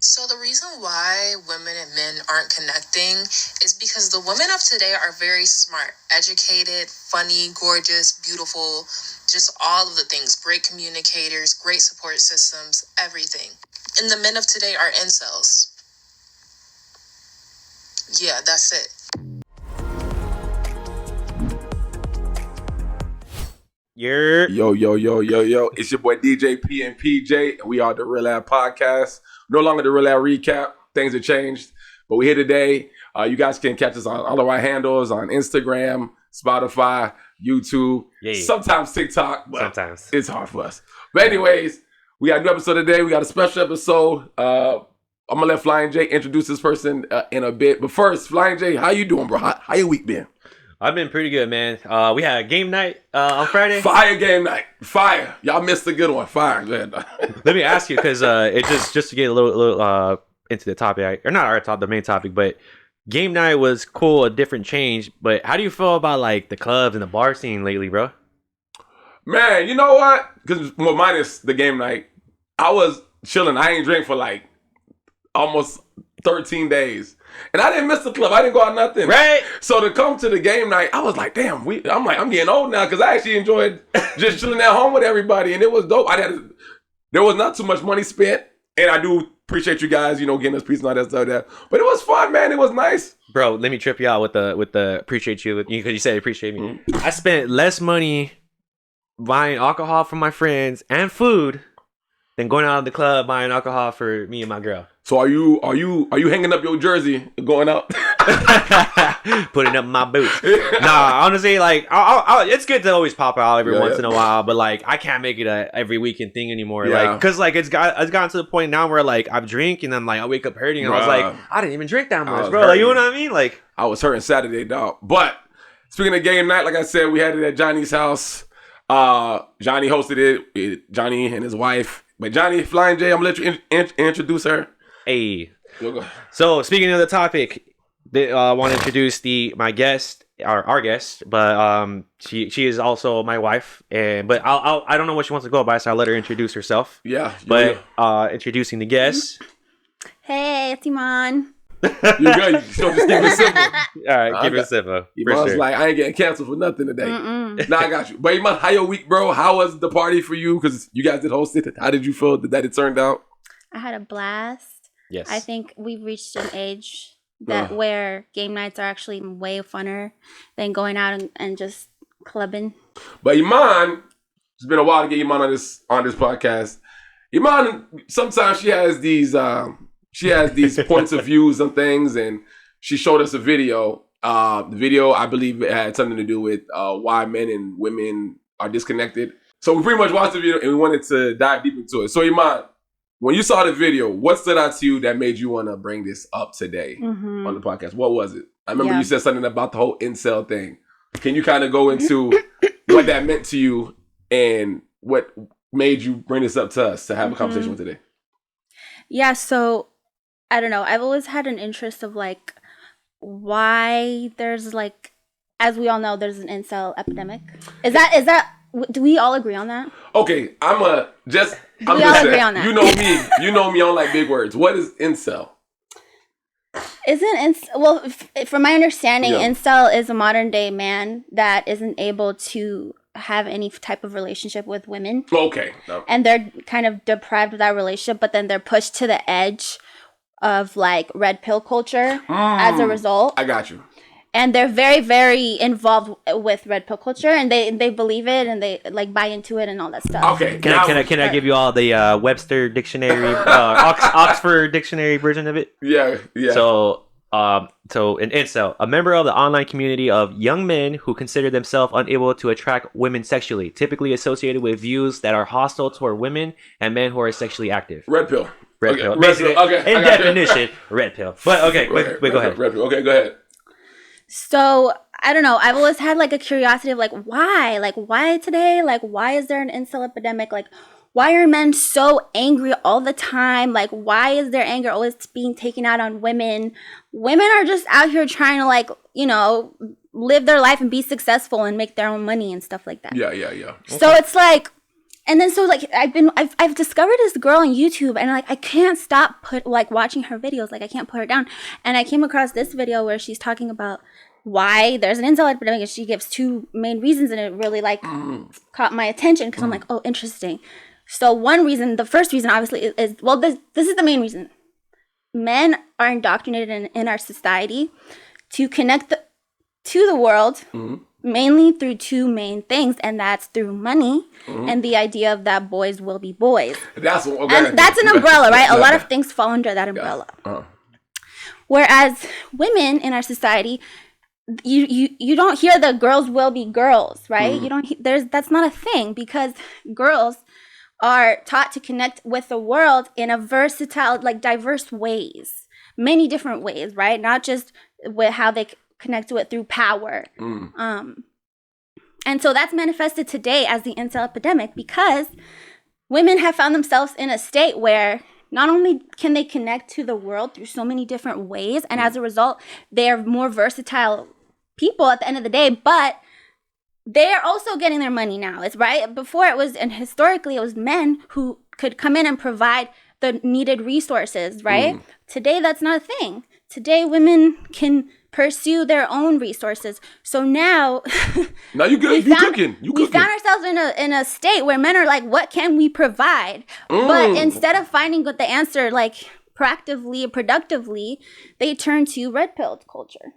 So the reason why women and men aren't connecting is because the women of today are very smart, educated, funny, gorgeous, beautiful, just all of the things. Great communicators, great support systems, everything. And the men of today are incels. Yeah, that's it. Yo. It's your boy DJP and PJ. We are the Real Lab Podcast. No longer the Real Lab Recap. Things have changed. But we're here today. You guys can catch us on all of our handles on Instagram, Spotify, YouTube, sometimes TikTok. But sometimes it's hard for us. But anyways, we got a new episode today. We got a special episode. I'm going to let Flying J introduce this person in a bit. But first, Flying J, how you doing, bro? How your week been? I've been pretty good, man. We had a game night on Friday. Fire game night. Fire. Y'all missed a good one. Fire. Good. Let me ask you, because it just to get a little into the topic, or not our topic, the main topic, but game night was cool, a different change. But how do you feel about like the clubs and the bar scene lately, bro? Man, you know what? Because minus the game night, I was chilling. I ain't drink for like almost 13 days. And I didn't miss the club. I didn't go out nothing. Right. So to come to the game night, I was like, damn, I'm getting old now because I actually enjoyed just chilling at home with everybody. And it was dope. There was not too much money spent. And I do appreciate you guys, getting us pizza and all that stuff there. But it was fun, man. It was nice. Bro, let me trip you out with the appreciate you because you said appreciate me. Mm-hmm. I spent less money buying alcohol for my friends and food than going out of the club buying alcohol for me and my girl. So are you hanging up your jersey and going out? Putting up my boots. Nah, honestly, like I'll it's good to always pop out every once in a while, but like I can't make it a every weekend thing anymore. Yeah. Like, cause like it's gotten to the point now where like I drink and then like I wake up hurting and I was like, I didn't even drink that much, bro. Like, you know what I mean? Like I was hurting Saturday, dog. But speaking of game night, like I said, we had it at Johnny's house. Johnny hosted it. Johnny and his wife. But Johnny, Flying J, I'm gonna let you introduce her. Hey. So speaking of the topic, I want to introduce our guest, but she is also my wife, but I don't know what she wants to go by, so I'll let her introduce herself. Yeah. But introducing the guest. Hey, it's Imane. You good? So just keep it simple. All right, keep it simple. Imane's like, I ain't getting canceled for nothing today. Nah, I got you. But Imane, how your week, bro? How was the party for you? Because you guys did host it. How did you feel that it turned out? I had a blast. Yes. I think we've reached an age where game nights are actually way funner than going out and just clubbing. But Imane, it's been a while to get Imane on this podcast. Imane, sometimes she has these points of views on things, and she showed us a video. The video, I believe, it had something to do with why men and women are disconnected. So we pretty much watched the video and we wanted to dive deep into it. So Imane, when you saw the video, what stood out to you that made you want to bring this up today on the podcast? What was it? I remember you said something about the whole incel thing. Can you kind of go into what that meant to you and what made you bring this up to us to have a conversation with today? Yeah, so I don't know. I've always had an interest of like why there's like, as we all know, there's an incel epidemic. Is that? Do we all agree on that? Okay, I'm all agree on that? You know me. I don't like big words. What is incel? From my understanding, incel is a modern day man that isn't able to have any type of relationship with women. Okay. No. And they're kind of deprived of that relationship, but then they're pushed to the edge of like red pill culture as a result. I got you. And they're very, very involved with red pill culture, and they believe it, and they like buy into it and all that stuff. Okay, can I give you all the Webster dictionary, Oxford dictionary version of it? Yeah. So an incel, a member of the online community of young men who consider themselves unable to attract women sexually, typically associated with views that are hostile toward women and men who are sexually active. Red pill. Red pill. Basically, in definition, red pill. But okay, wait, go ahead. Red pill. Okay, go ahead. So, I don't know. I've always had like a curiosity of like, why? Like, why today? Like, why is there an incel epidemic? Like, why are men so angry all the time? Like, why is their anger always being taken out on women? Women are just out here trying to like, live their life and be successful and make their own money and stuff like that. Yeah. So it's like, And then so like I've discovered this girl on YouTube, and like I can't stop watching her videos. Like I can't put her down. And I came across this video where she's talking about why there's an incel epidemic, and she gives 2 main reasons, and it really like caught my attention because I'm like, oh, interesting. So one reason, the first reason obviously is this is the main reason. Men are indoctrinated in our society to connect to the world mainly through 2 main things, and that's through money and the idea of that boys will be boys. That's and that's an umbrella, right? A lot of things fall under that umbrella. Whereas women in our society, you don't hear the girls will be girls, right? You don't. That's not a thing, because girls are taught to connect with the world in a versatile, like diverse ways, many different ways, right? Not just with how they connect to it through power. And so that's manifested today as the incel epidemic, because women have found themselves in a state where not only can they connect to the world through so many different ways, and as a result, they are more versatile people at the end of the day, but they're also getting their money now. It's right. Before it was, and historically it was men who could come in and provide the needed resources, right? Today, that's not a thing. Today, women can pursue their own resources. So now, now you good. You cooking. We found ourselves in a state where men are like, what can we provide? But instead of finding what the answer, like proactively, productively, they turn to red pill culture.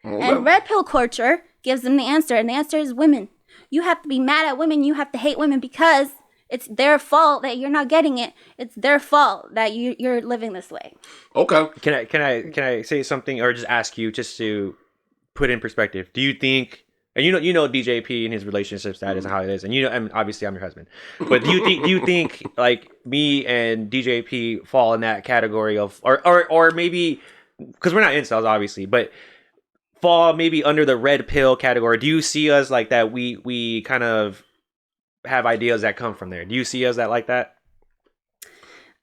And red pill culture gives them the answer, and the answer is women. You have to be mad at women. You have to hate women because it's their fault that you're not getting it. It's their fault that you're living this way. Okay. Can I say something, or just ask you, just to put in perspective? Do you think, and you know DJP and his relationship status and how it is, and and obviously I'm your husband, but do you think like me and DJP fall in that category of, or maybe because we're not incels obviously, but fall maybe under the red pill category? Do you see us like that? We kind of have ideas that come from there. Do you see us that like that?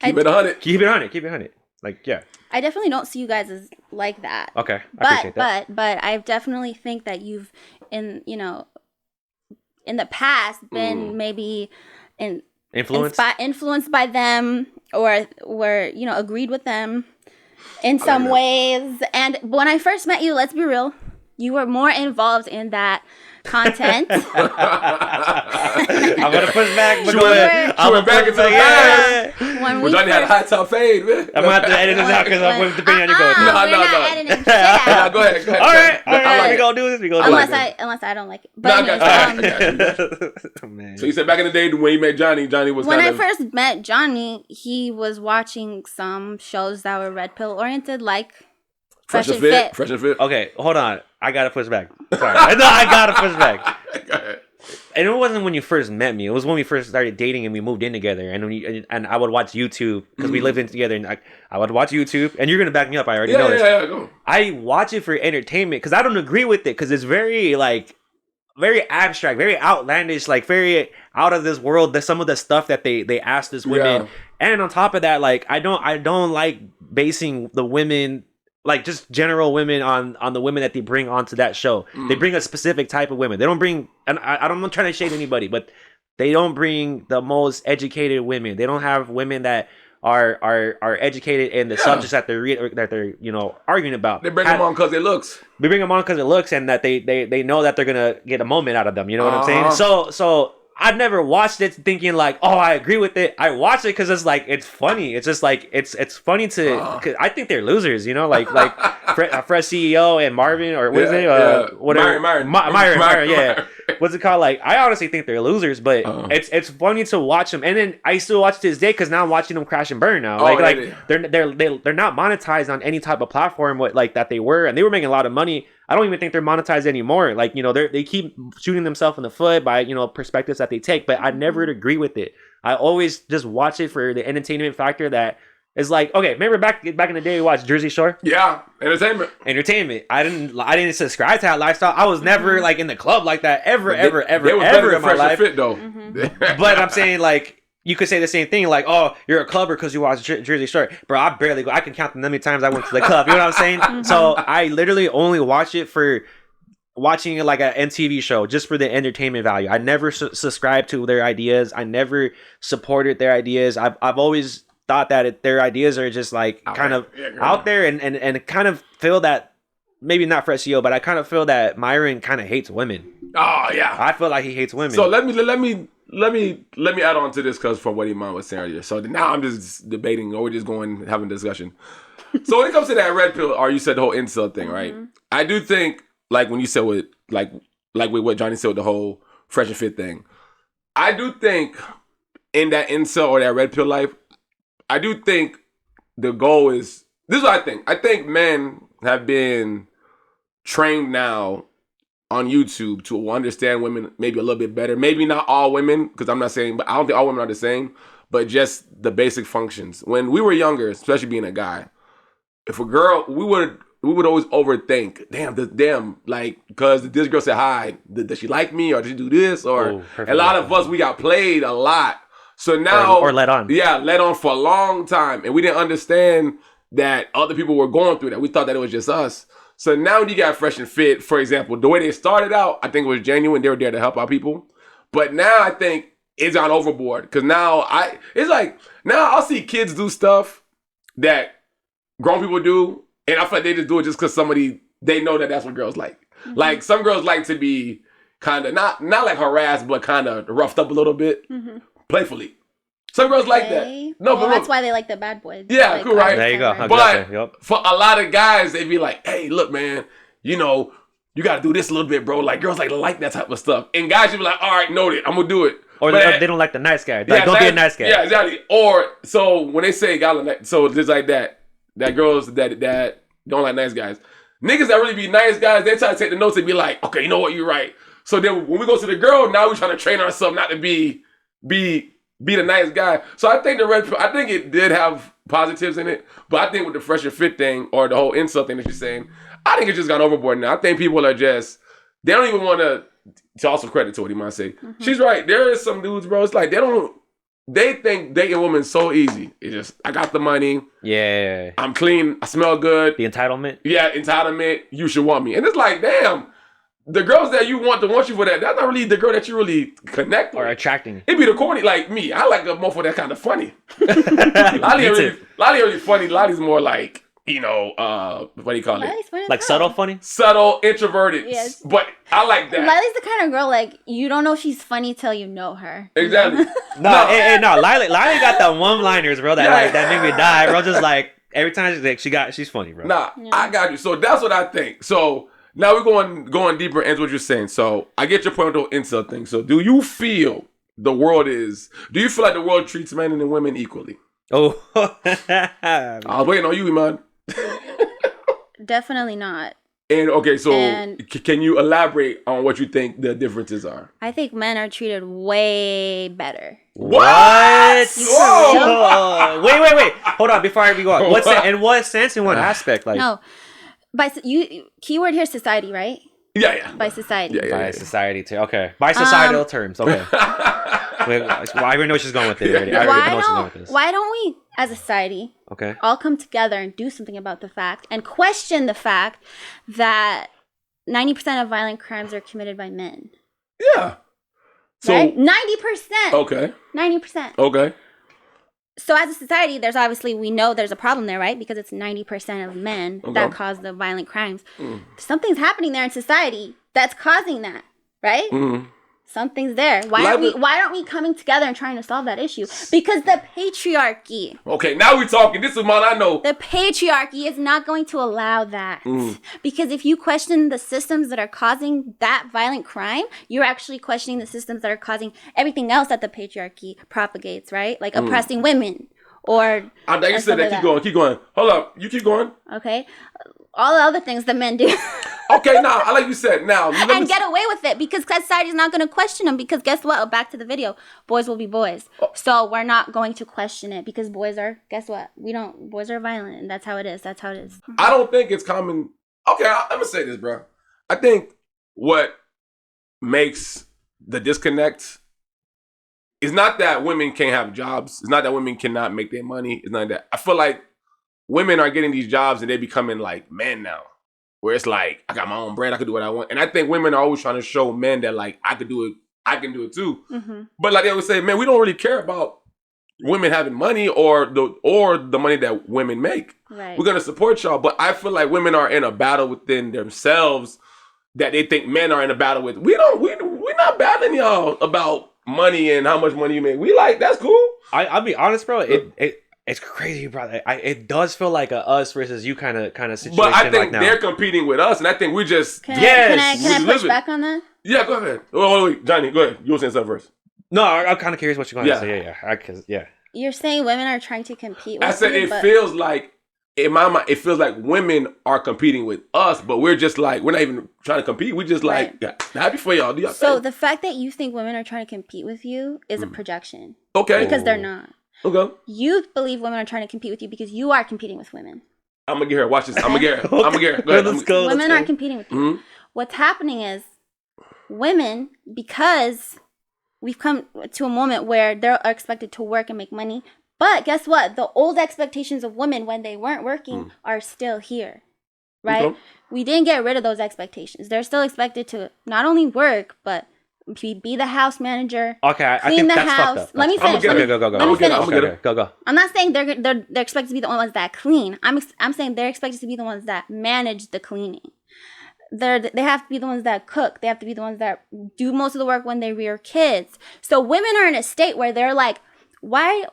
Keep it 100. Keep it 100. Like, yeah. I definitely don't see you guys as like that. Okay, I appreciate that. But I definitely think that you've in the past been maybe influenced by them, or were agreed with them in some ways. And when I first met you, let's be real, you were more involved in that content. I'm gonna push back. She went back into the past. When Johnny had a high top fade, man. I'm gonna have to edit this out because I'm depending on you going. No. Go ahead. All right. We gonna do this. Unless I don't like it. But Man. So you said back in the day when you met Johnny was when I first met Johnny, he was watching some shows that were red pill oriented, like Fresh and Fit. Okay, hold on. I gotta push back. Sorry. No, I gotta push back. Go ahead. And it wasn't when you first met me. It was when we first started dating and we moved in together. And I would watch YouTube because we lived in together. And I would watch YouTube. And you're gonna back me up. I already know this. Yeah, go. I watch it for entertainment because I don't agree with it, because it's very abstract, very outlandish, like very out of this world. There's some of the stuff that they ask this women. Yeah. And on top of that, like I don't like basing the women, like just general women, on the women that they bring onto that show. They bring a specific type of women. They don't bring, and I'm not trying to shade anybody, but they don't bring the most educated women. They don't have women that are educated in the subjects that they're arguing about. They bring them on because it looks. They bring them on because it looks, and that they know that they're gonna get a moment out of them. You know what I'm saying? So I've never watched it thinking like, oh, I agree with it. I watch it because it's like, it's funny. It's just like, it's funny to, cause I think they're losers, like Fresh CEO and Marvin, or what is it? Whatever. Myron, yeah. What's it called? Like, I honestly think they're losers, but it's funny to watch them. And then I still watch to this day because now I'm watching them crash and burn now. They're not monetized on any type of platform like that they were, and they were making a lot of money. I don't even think they're monetized anymore. Like, they keep shooting themselves in the foot by, perspectives that they take, but I never agree with it. I always just watch it for the entertainment factor that is like, okay, remember back in the day we watched Jersey Shore? Yeah, entertainment. I didn't subscribe to that lifestyle. I was never like in the club like that ever in my life. Fit, though. But I'm saying, like, you could say the same thing, like, oh, you're a clubber because you watch Jersey Shore. Bro, I barely go. I can count the many times I went to the club. You know what I'm saying? So I literally only watch it for watching like a MTV show just for the entertainment value. I never subscribed to their ideas. I never supported their ideas. I've always thought that their ideas are just like out there and kind of feel that, maybe not for SEO, but I kind of feel that Myron kind of hates women. Oh yeah, I feel like he hates women. So let me add on to this because from what Imane was saying earlier. So now I'm just debating, or we're just going having a discussion. So when it comes to that red pill, or you said the whole incel thing, right? I do think, like when you said with like with what Johnny said with the whole fresh and fit thing, I do think in that incel or that red pill life, I do think the goal is, this is what I think. I think men have been trained now on YouTube to understand women maybe a little bit better. Maybe not all women, because I'm not saying, but I don't think all women are the same, but just the basic functions. When we were younger, especially being a guy, if a girl, we would always overthink. Like, because this girl said hi, does she like me, or did she do this? Or a lot of us, we got played a lot. So now, or let on. Yeah, let on for a long time, and we didn't understand that other people were going through that. We thought that it was just us. So now you got fresh and fit, for example, the way they started out, I think it was genuine. They were there to help out people. But now I think it's gone overboard. Because now I'll see kids do stuff that grown people do. And I feel like they just do it just because they know that that's what girls like. Like some girls like to be kind of, not like harassed, but kind of roughed up a little bit, playfully. Some girls like that. No, but that's why they like the bad boys. Yeah, like, cool, right? There you go. But for a lot of guys, they be like, hey, look, man, you got to do this a little bit, bro. Like, girls like that type of stuff. And guys should be like, all right, noted, I'm going to do it. Or they don't like the nice guy. Like, don't be a nice guy. Yeah, exactly. Or, so when they say, so just like that girls that don't like nice guys. Niggas that really be nice guys, they try to take the notes and be like, okay, you know what, you're right. So then when we go to the girl, now we're trying to train ourselves not to be the nice guy. So I think I think it did have positives in it, but I think with the fresh and fit thing or the whole insult thing that you're saying, I think it's just gone overboard now. I think people are just, they don't even want to also credit to what he might say. She's right. There is some dudes, bro. It's like they think dating women so easy. It's just, I got the money. Yeah. I'm clean. I smell good. The entitlement. Yeah, entitlement. You should want me. And it's like, damn. The girls that you want to want you for that, that's not really the girl that you really connect with. Or attracting. It'd be the corny, like me. I like a motherfucker that's kind of funny. Lottie really funny. Lottie's more like, what do you call it? Like subtle funny? Subtle, introverted. Yes. But I like that. Lily's the kind of girl, like, you don't know she's funny till you know her. Exactly. No. Lily got that one-liners, bro, that make me die, bro. Just like, every time she's funny, bro. Nah, yeah. I got you. So that's what I think. So now we're going deeper into what you're saying. So I get your point with the incel thing. So do you feel like the world treats men and women equally? Oh. I was waiting on you, Imane. Definitely not. And okay, so can you elaborate on what you think the differences are? I think men are treated way better. What? Whoa. Wait. Hold on, before I go on. In what sense, in what aspect? Like, no. Keyword here is society, right? Yeah. By society. By society too. Okay. By societal terms. Okay. I already know she's going with it already. Why don't we, as a society, all come together and do something about the fact and question the fact that 90% of violent crimes are committed by men? Yeah. So right? 90%. Okay. 90%. Okay. So as a society, we know there's a problem there, right? Because it's 90% of men that cause the violent crimes. Something's happening there in society that's causing that, right? Something's there. Why aren't we coming together and trying to solve that issue? Because the patriarchy. Okay, now we're talking. This is one I know. The patriarchy is not going to allow that. Because if you question the systems that are causing that violent crime, you're actually questioning the systems that are causing everything else that the patriarchy propagates, right? Like oppressing women. Or I think you said that. Keep going. Hold up. You keep going. Okay. All the other things that men do. Okay, now, like you said, now. And get away with it because society's not going to question them because guess what? Back to the video. Boys will be boys. So we're not going to question it because boys are, guess what? Boys are violent and that's how it is. I don't think it's common. Okay, I'm going to say this, bro. I think what makes the disconnect is not that women can't have jobs. It's not that women cannot make their money. It's not that. I feel like women are getting these jobs and they're becoming like men now. where it's like, I got my own brand, I can do what I want. And I think women are always trying to show men that like, I can do it too. Mm-hmm. But like they always say, man, we don't really care about women having money or the money that women make. Right. We're gonna support y'all. But I feel like women are in a battle within themselves that they think men are in a battle with. We're not battling y'all about money and how much money you make. We like, that's cool. I'll be honest, bro. It's crazy, bro. It does feel like a us versus you kind of situation. But I think like they're competing with us, and I think we just Can I push back on that? Yeah, go ahead. Wait, Johnny, go ahead. You were saying something first. No, I'm kind of curious what you're going to say. Yeah. You're saying women are trying to compete with I said feels like, in my mind, it feels like women are competing with us, but we're just like, we're not even trying to compete. We just like, happy for y'all. Do y'all so the fact that you think women are trying to compete with you is a projection. Okay. Because they're not. Okay. You believe women are trying to compete with you because you are competing with women. I'm going to get her. Watch this. I'm going to get her. I'm going to get her. Go ahead. Let's go. Women aren't competing with you. Mm-hmm. What's happening is women, because we've come to a moment where they're expected to work and make money. But guess what? The old expectations of women when they weren't working are still here, right? Okay. We didn't get rid of those expectations. They're still expected to not only work, but be the house manager. Okay, clean the house. Let me finish. Go. Let me finish. Go. I'm not saying they're expected to be the only ones that clean. I'm saying they're expected to be the ones that manage the cleaning. They have to be the ones that cook. They have to be the ones that do most of the work when they rear kids. So women are in a state where they're like, why?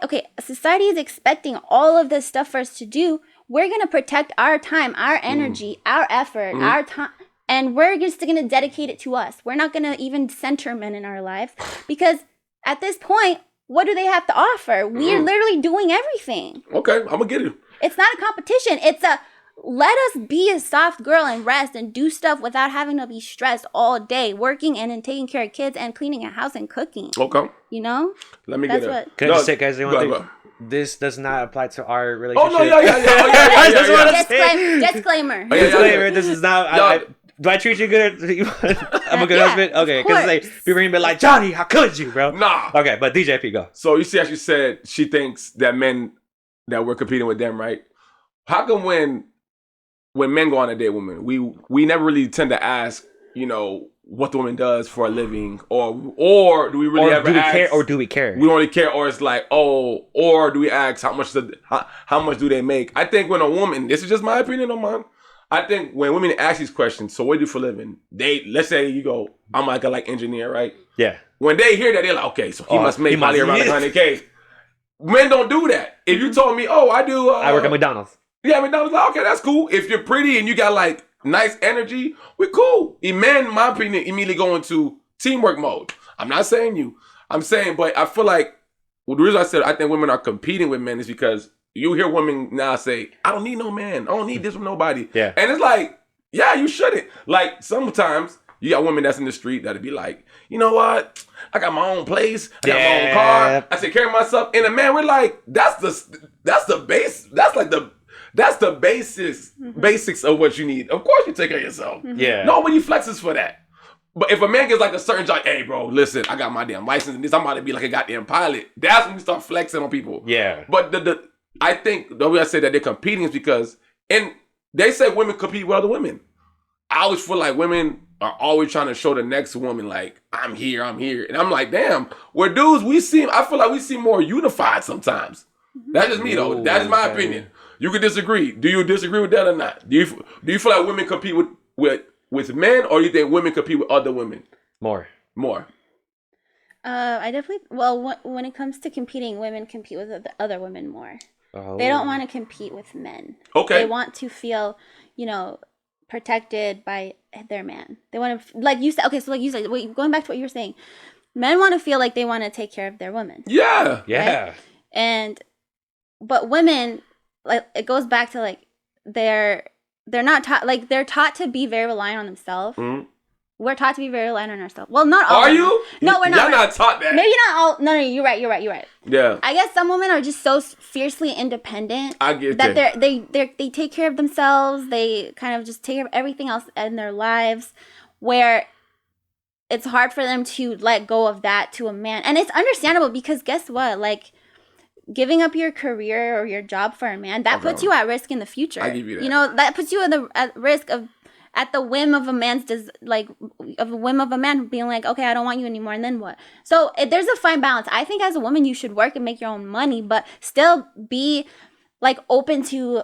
Okay, society is expecting all of this stuff for us to do. We're going to protect our time, our energy, our effort, our time. And we're just going to dedicate it to us. We're not going to even center men in our lives. Because at this point, what do they have to offer? We are literally doing everything. Okay, I'm going to get it. It's not a competition. It's a, let us be a soft girl and rest and do stuff without having to be stressed all day, working and then taking care of kids and cleaning a house and cooking. Okay. You know? Let me get it. Can I just say, guys, this does not apply to our relationship. Oh, no, yeah. Disclaimer. Disclaimer, this is not... Do I treat you good? I'm a good husband? Okay, because like, people are going to be like, Johnny, how could you, bro? Nah. Okay, but DJP, go. So you see how she said she thinks that men, that we're competing with them, right? How come when men go on a date with women, we never really tend to ask, you know, what the woman does for a living, or do we really ever ask? Care, or do we care? We don't really care, or it's like, or do we ask how much do they make? I think when a woman, this is just my opinion on mine, I think when women ask these questions, so what do you do for a living? Let's say you go, I'm like a engineer, right? Yeah. When they hear that, they're like, okay, so he must make probably around 100K. Men don't do that. If you told me, I work at McDonald's. Yeah, McDonald's, like, okay, that's cool. If you're pretty and you got like nice energy, we're cool. Men, in my opinion, immediately go into teamwork mode. I'm not saying you. I'm saying, but I feel like, the reason I said I think women are competing with men is because you hear women now say, I don't need no man. I don't need this from nobody. Yeah. And it's like, yeah, you shouldn't. Like, sometimes you got women that's in the street that'll be like, you know what? I got my own place. I got my own car. I take care of myself. And a man, we're like, that's the base. That's the basics of what you need. Of course you take care of yourself. Yeah. Nobody flexes for that. But if a man gets like a certain job, hey, bro, listen, I got my damn license and this, I'm about to be like a goddamn pilot. That's when you start flexing on people. Yeah. But I think the way I say that they're competing is because, and they say women compete with other women. I always feel like women are always trying to show the next woman like, I'm here. And I'm like, damn, where dudes, I feel like we seem more unified sometimes. That's just me though. That's my opinion. You could disagree. Do you disagree with that or not? Do you feel like women compete with men, or you think women compete with other women? More. I definitely, when it comes to competing, women compete with other women more. Oh. They don't want to compete with men. Okay. They want to feel, protected by their man. They want to, like you said, going back to what you were saying, men want to feel like they want to take care of their women. Yeah. Right? But women, like, it goes back to like, they're not taught, like, they're taught to be very reliant on themselves. Mm-hmm. We're taught to be very reliant on ourselves. Well, not all. Are you? No, we're not. Y'all not taught that. Maybe not all. No, you're right. Yeah. I guess some women are just so fiercely independent. I get that they take care of themselves. They kind of just take care of everything else in their lives, where it's hard for them to let go of that to a man. And it's understandable because guess what? Like, giving up your career or your job for a man, that puts you at risk in the future. I give you that. You know, that puts you at risk of at the whim of a man's being like, okay, I don't want you anymore, and then what? So there's a fine balance. I think as a woman, you should work and make your own money, but still be like open to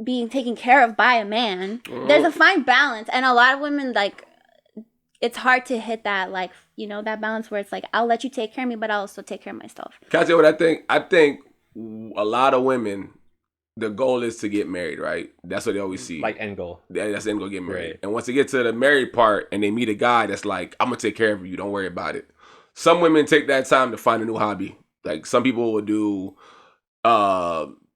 being taken care of by a man. There's a fine balance, and a lot of women like it's hard to hit that like that balance where it's like I'll let you take care of me, but I'll also take care of myself. Can I tell you what I think? I think a lot of women, the goal is to get married, right? That's what they always see. Like end goal. That's the end goal, get married. Right. And once they get to the married part and they meet a guy that's like, I'm going to take care of you. Don't worry about it. Some women take that time to find a new hobby. Like some people will do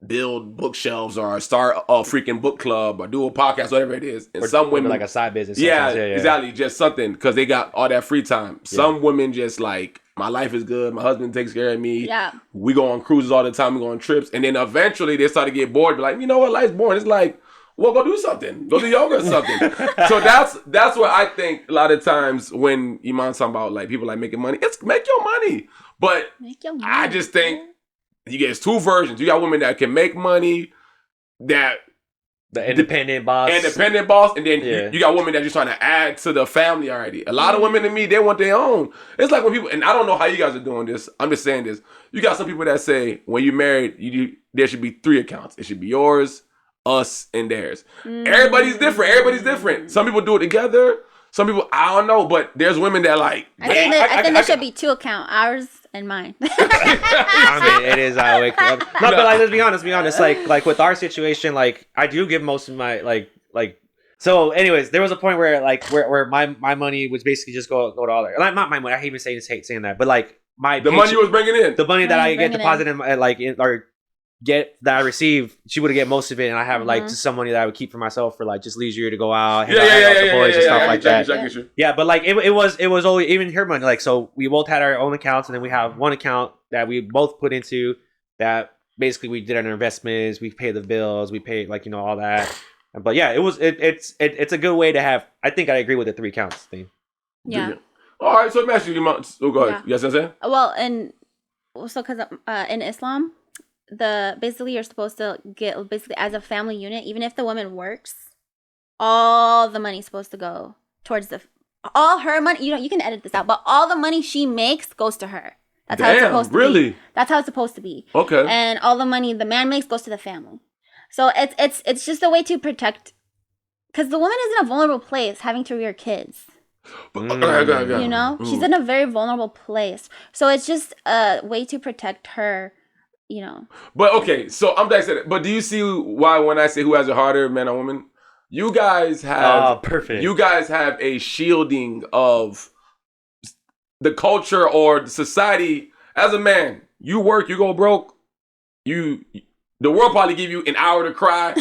build bookshelves or start a freaking book club or do a podcast, whatever it is. And some women like a side business. Yeah, exactly. Just something because they got all that free time. Some women just like, my life is good. My husband takes care of me. Yeah. We go on cruises all the time. We go on trips. And then eventually they start to get bored. Be like, you know what? Life's boring. It's like, well, go do something. Go do yoga or something. So that's what I think a lot of times when Imane's talking about like people like making money. It's make your money. But I just think it's two versions. You got women that can make money, that the independent boss, and then you got women that just trying to add to the family already. A lot of women to me, they want their own. It's like when people, and I don't know how you guys are doing this. I'm just saying this. You got some people that say when you're married, there should be 3 accounts. It should be yours, us, and theirs. Everybody's different. Some people do it together. Some people, I don't know, but there's women that like. I think there should be 2 accounts, ours and mine. I mean, it is how it comes. No, but like, let's be honest. Like with our situation, like I do give most of my like. So, anyways, there was a point where like where my money was basically just go to all that. Like not my money. I hate even saying that, but like the money you was bringing in, the money that I get deposited or get that I receive, she would get most of it, and I have like just some money that I would keep for myself for like just leisure to go out, hang out with the boys and stuff like that. Yeah, but like it was only even her money. Like so, we both had our own accounts, and then we have one account that we both put into that. Basically, we did our investments, we pay the bills, we paid like all that. But yeah, it's a good way to have. I think I agree with the 3 accounts thing. Yeah. All right, so let me ask you, go ahead. Yes, I'm saying. Well, because in Islam, basically you're supposed to get basically as a family unit, even if the woman works, all the money's supposed to go towards all her money. You can edit this out, but all the money she makes goes to her. That's how it's supposed to be. That's how it's supposed to be. Okay. And all the money the man makes goes to the family. So it's just a way to protect, because the woman is in a vulnerable place having to rear kids. She's in a very vulnerable place. So it's just a way to protect her. But okay, so I'm glad I said it. But do you see why when I say who has it harder, man or woman? You guys have perfect. You guys have a shielding of the culture or the society. As a man, you work, you go broke. The world probably give you an hour to cry.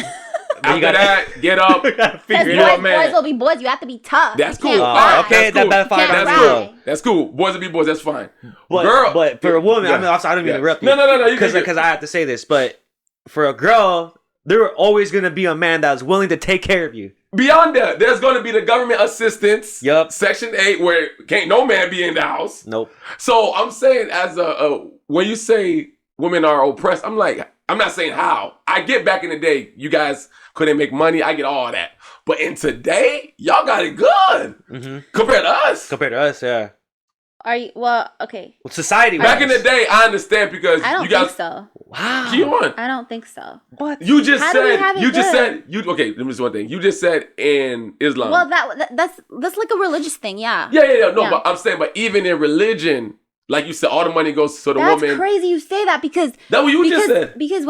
After that, get up. You're a man. Boys will be boys. You have to be tough. That's cool. Okay, that's fine. That's cool. Boys will be boys. That's fine. But for a woman, I don't mean to interrupt you. No. Because I have to say this, but for a girl, there are always going to be a man that's willing to take care of you. Beyond that, there's going to be the government assistance. Yep. Section 8, where can't no man be in the house. Nope. So I'm saying, as when you say women are oppressed, I'm like, I'm not saying how. I get back in the day, you guys couldn't make money. I get all that. But in today, y'all got it good compared to us. Yeah. Are you okay? Well, society. Back in the day, I understand because I don't you guys. Think so. Wow. Keep on. I don't think so. What? You just How said. Okay, let me just one thing. You just said in Islam. Well, that's like a religious thing. Yeah. Yeah. No, but I'm saying, but even in religion. Like you said, all the money goes to the woman. That's crazy you say that because... That's what you just said. Because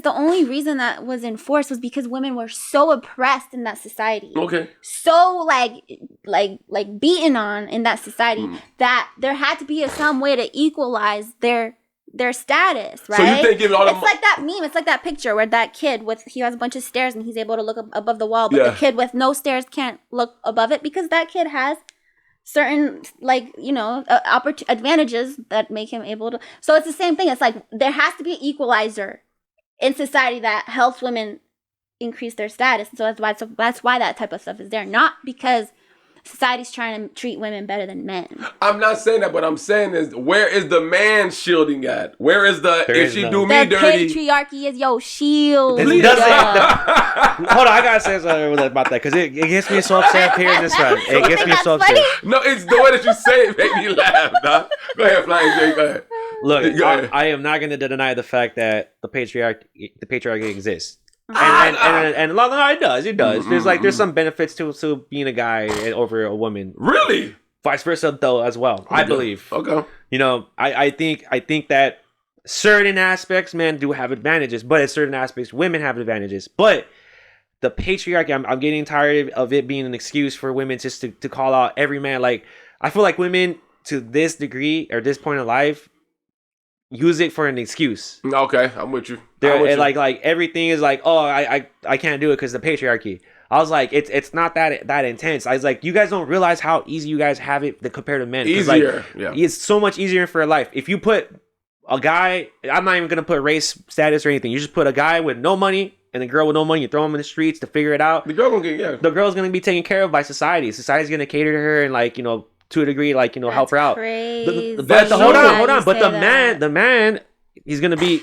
the only reason that was enforced was because women were so oppressed in that society. Okay. So like beaten on in that society that there had to be some way to equalize their status, right? So you think giving all the... It's like that meme. It's like that picture where that kid he has a bunch of stairs and he's able to look above the wall, but the kid with no stairs can't look above it because that kid has... certain advantages that make him able to. So it's the same thing. It's like there has to be an equalizer in society that helps women increase their status. So that's why that type of stuff is there. Not because society's trying to treat women better than men. I'm not saying that, but I'm saying is where is the man shielding at? Where is the if she do me dirty? The patriarchy is your shield. Hold on, I gotta say something about that because it gets me so upset hearing this one. It gets me so upset. No, it's the way that you say it make me laugh. Dog. Go ahead, Flying J. Go ahead. Look, I am not going to deny the fact that the patriarchy exists. And no, it does. There's some benefits to being a guy over a woman. Really? Vice versa though as well. I believe. Okay. You know, I think that certain aspects men do have advantages, but in certain aspects women have advantages. But the patriarchy, I'm getting tired of it being an excuse for women just to call out every man. Like I feel like women to this degree or this point in life use it for an excuse. Okay, I'm with you. Like everything is like, oh, I can't do it because the patriarchy. I was like, it's not that intense. I was like, you guys don't realize how easy you guys have it compared to men. Easier, It's so much easier for life. If you put a guy, I'm not even gonna put race status or anything. You just put a guy with no money and a girl with no money. You throw them in the streets to figure it out. The girl's gonna be taken care of by society. Society's gonna cater to her and to a degree, help her out. Crazy. Hold on. But the man, he's gonna be.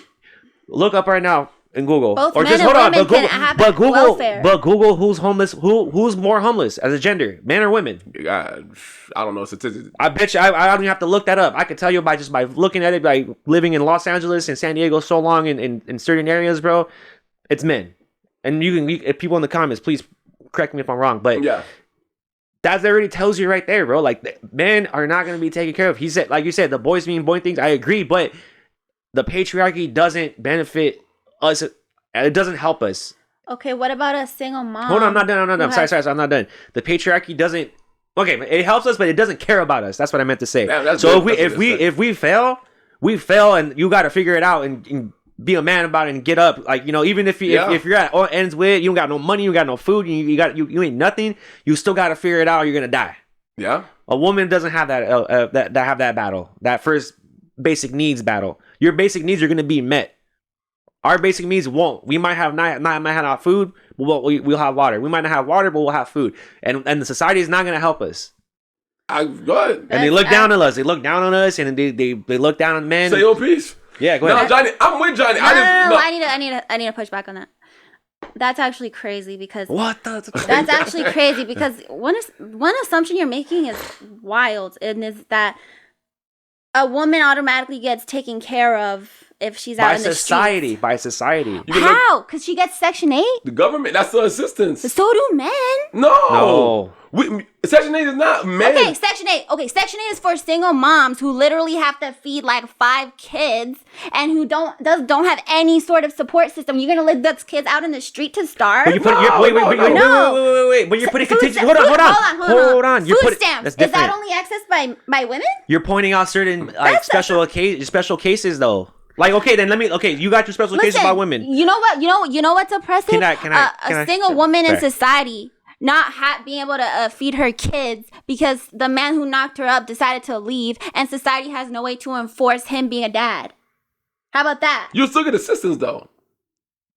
Look up right now in Google, both or men just and hold on. women But Google, welfare. but Google, who's homeless? Who's more homeless as a gender, men or women? God, I don't know statistics. I bet you I don't even have to look that up. I could tell you by looking at it, by living in Los Angeles and San Diego so long in certain areas, bro. It's men, and if people in the comments, please correct me if I'm wrong, but yeah. That already tells you right there, bro. Like, men are not going to be taken care of. He said, like you said, the boys being boy things. I agree, but the patriarchy doesn't benefit us. It doesn't help us. Okay, what about a single mom? Hold on, I'm not done. I'm sorry, I'm not done. The patriarchy doesn't. Okay, it helps us, but it doesn't care about us. That's what I meant to say. Yeah, so if we fail, we fail, and you got to figure it out and be a man about it and get up. Like, even if you're at all ends with, you don't got no money, you got no food, you ain't nothing, you still got to figure it out, or you're gonna die. Yeah. A woman doesn't have that battle, that first basic needs battle. Your basic needs are gonna be met. Our basic needs won't. We might might have food, but we'll have water. We might not have water, but we'll have food. And the society is not gonna help us. Go ahead. And they look down on us. They look down on us, and they look down on men. Say your piece. Yeah, go ahead. No, Johnny, I'm with Johnny. No, I need to push back on that. That's actually crazy because that's actually crazy because one assumption you're making is wild, and is that a woman automatically gets taken care of if she's out in the streets. By society. How? Because she gets Section 8? The government, that's the assistance. So do men. No. Section 8 is not men. Okay, Section 8. Okay, Section 8 is for single moms who literally have to feed like 5 kids and who don't have any sort of support system. You're gonna let those kids out in the street to starve? Wait. But you're putting contingency. Hold on. Food stamps. Is that only accessed by women? You're pointing out certain special cases though. Like, okay, then you got your special cases by women. You know what? You know what's oppressive? A single woman in Fair. Society not being able to feed her kids because the man who knocked her up decided to leave, and society has no way to enforce him being a dad. How about that? You still get assistance though.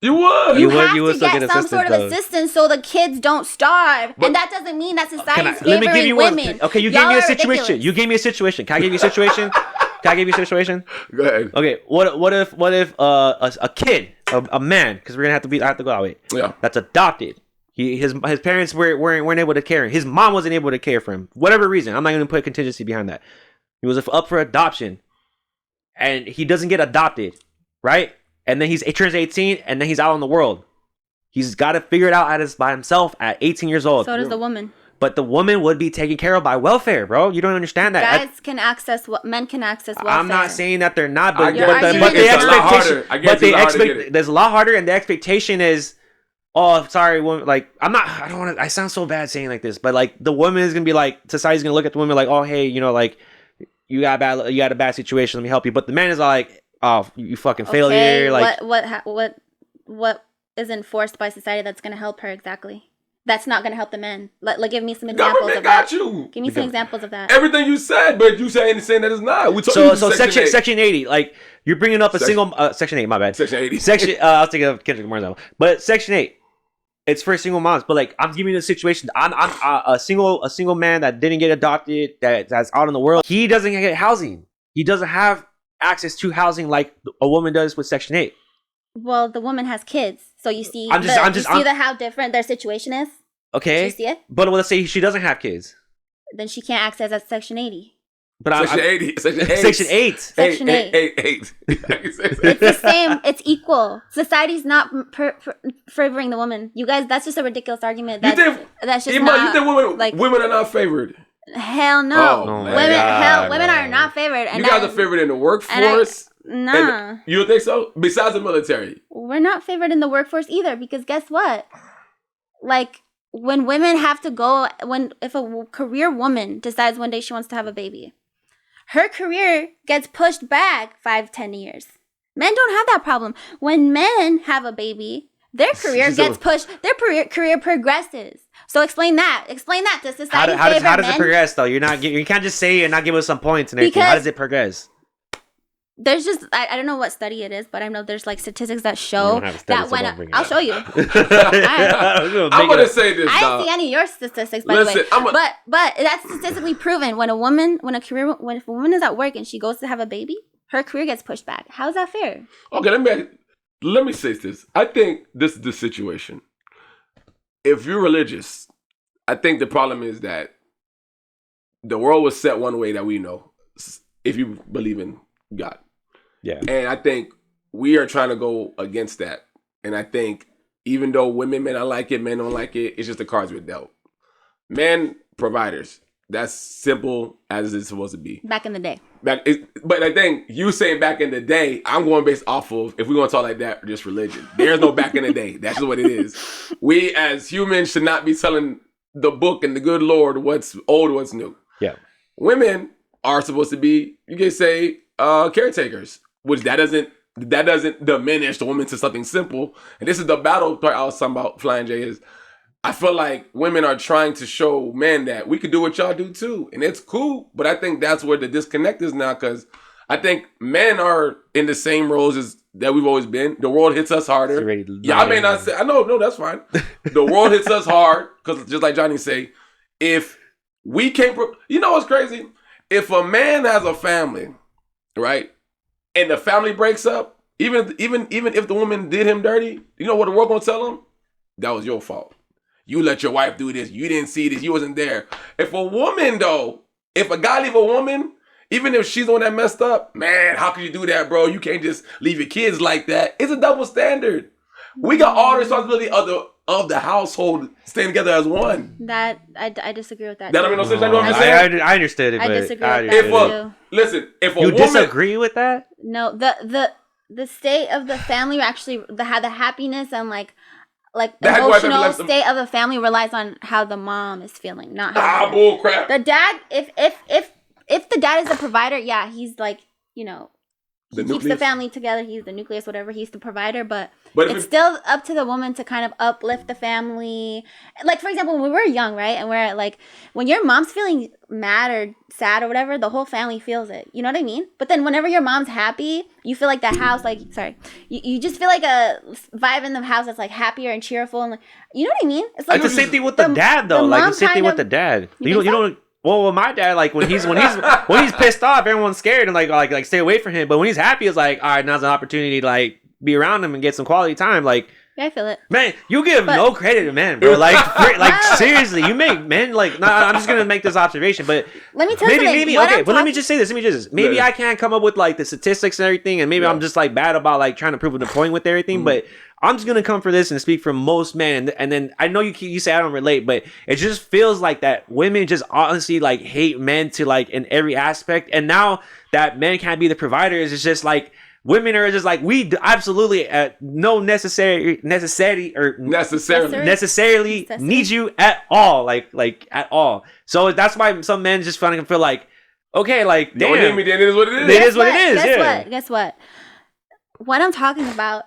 You would. You have to get some sort of assistance so the kids don't starve, and that doesn't mean that society's favoring women. Okay, you gave me a situation. Ridiculous. You gave me a situation. Can I give you a situation? Go ahead. Okay, what if a kid, a man, because we're gonna have to go out with. Yeah. That's adopted. His parents weren't able to care. His mom wasn't able to care for him. Whatever reason, I'm not gonna put a contingency behind that. He was up for adoption, and he doesn't get adopted, right? And then he turns 18, and then he's out in the world. He's got to figure it out by himself at 18 years old. So does the woman. But the woman would be taken care of by welfare, bro. You don't understand that. Men can access welfare. I'm not saying that they're not, but the expectation, there's a lot harder, and the expectation is, oh, sorry, woman. Like, I don't want to. I sound so bad saying like this, but like the woman is gonna be like, society's gonna look at the woman like, oh, hey, like you got a bad situation. Let me help you. But the man is like, oh, you fucking failure. Like, what is enforced by society that's gonna help her exactly? That's not going to help the men. Like, give me some examples of that. Give me some examples of that. Everything you said, but you saying that it's not. So section 80, like you're bringing up a single section 8. My bad. Section 80. I'll take a Kendrick Lamar example. But section 8, It's for single moms, but like I'm giving you the situation. I'm a single man that didn't get adopted, that's out in the world. He doesn't get housing. He doesn't have access to housing like a woman does with Section 8. Well, the woman has kids, so you see. I'm just how different their situation is. Okay, you see it? But let's say she doesn't have kids, then she can't access that Section 80. But Section 80. Section 8. Section 8. It's the same. It's equal. Society's not favoring the woman. You guys, that's just a ridiculous argument. That's just not. You think women are not favored? Hell no. Women are not favored. And you guys are favored in the workforce? Nah. You don't think so? Besides the military? We're not favored in the workforce either, because guess what? Like, when women have to go, if a career woman decides one day she wants to have a baby, her career gets pushed back 5-10 years. Men don't have that problem. When men have a baby, their career gets pushed. Their career progresses. So explain that. Explain that to society. How does it progress though? You can't just say it and not give us some points and everything. How does it progress? There's just I don't know what study it is, but I know there's like statistics that show that when I'll show you. I'm gonna say this. I didn't see any of your statistics, by the way. But that's statistically proven. When a woman is at work and she goes to have a baby, her career gets pushed back. How's that fair? Okay, let me say this. I think this is the situation. If you're religious, I think the problem is that the world was set one way that we know. If you believe in God. Yeah. And I think we are trying to go against that. And I think even though men don't like it, men don't like it, it's just the cards we're dealt. Men, providers. That's simple as it's supposed to be. Back in the day. But I think you saying back in the day, I'm going based off of, if we want to talk like that, just religion. There's no back in the day. That's just what it is. We as humans should not be telling the book and the good Lord what's old, what's new. Yeah. Women are supposed to be, you can say, caretakers, which that doesn't diminish the woman to something simple. And this is the battle part I was talking about, Flying J, is I feel like women are trying to show men that we could do what y'all do too. And it's cool, but I think that's where the disconnect is now, because I think men are in the same roles as that we've always been. The world hits us harder. Yeah, I may not say, I know, no, that's fine. The world hits us hard, because just like Johnny say, if we can't, you know what's crazy? If a man has a family, right, and the family breaks up, even if the woman did him dirty, you know what the world gonna tell him? That was your fault. You let your wife do this. You didn't see this. You wasn't there. If a guy leave a woman, even if she's the one that messed up, man, how can you do that, bro? You can't just leave your kids like that. It's a double standard. We got all the responsibility of the household staying together as one. That I disagree with that. That don't make no sense. I understood it. I disagree with that. If a woman disagree with that? No, the state of the family actually the happiness and like emotional state of the family relies on how the mom is feeling, not how bull crap. The dad, if the dad is the provider, yeah, he's like, you know, he keeps the family together. He's the nucleus, whatever. He's the provider, but it's still up to the woman to kind of uplift the family. Like, for example, when we were young, right? And we're like, when your mom's feeling mad or sad or whatever, the whole family feels it. You know what I mean? But then whenever your mom's happy, you feel like the house, you just feel like a vibe in the house that's like happier and cheerful. And like, you know what I mean? It's like the same thing with the dad, though. Like the same thing with the dad. You don't. Well, my dad, like when he's pissed off, everyone's scared and like stay away from him. But when he's happy, it's like, all right, now's an opportunity to like be around him and get some quality time. Like, yeah, I feel it. Man, you give no credit to men, bro. Like seriously, you make men like. Nah, I'm just gonna make this observation, but let me tell you something. Let me just say this. Maybe I can't come up with like the statistics and everything, and maybe I'm just like bad about like trying to prove the point with everything, but. I'm just gonna come for this and speak for most men, and then I know you say I don't relate, but it just feels like that women just honestly like hate men to like in every aspect, and now that men can't be the providers, it's just like women are just like we absolutely no necessarily need you at all, like at all. So that's why some men just feel like okay, like damn, don't need me, then it is what it is. It is what it is. Guess what? What I'm talking about.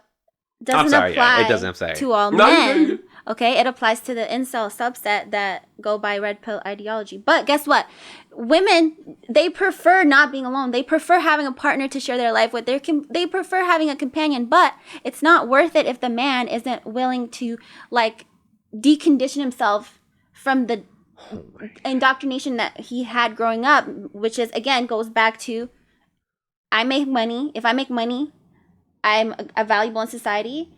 Doesn't apply to all men. Okay, it applies to the incel subset that go by red pill ideology. But guess what? Women, they prefer not being alone. They prefer having a partner to share their life with. They prefer having a companion. But it's not worth it if the man isn't willing to like decondition himself from the indoctrination that he had growing up, which is, again, goes back to, I make money. If I make money, I'm valuable in society,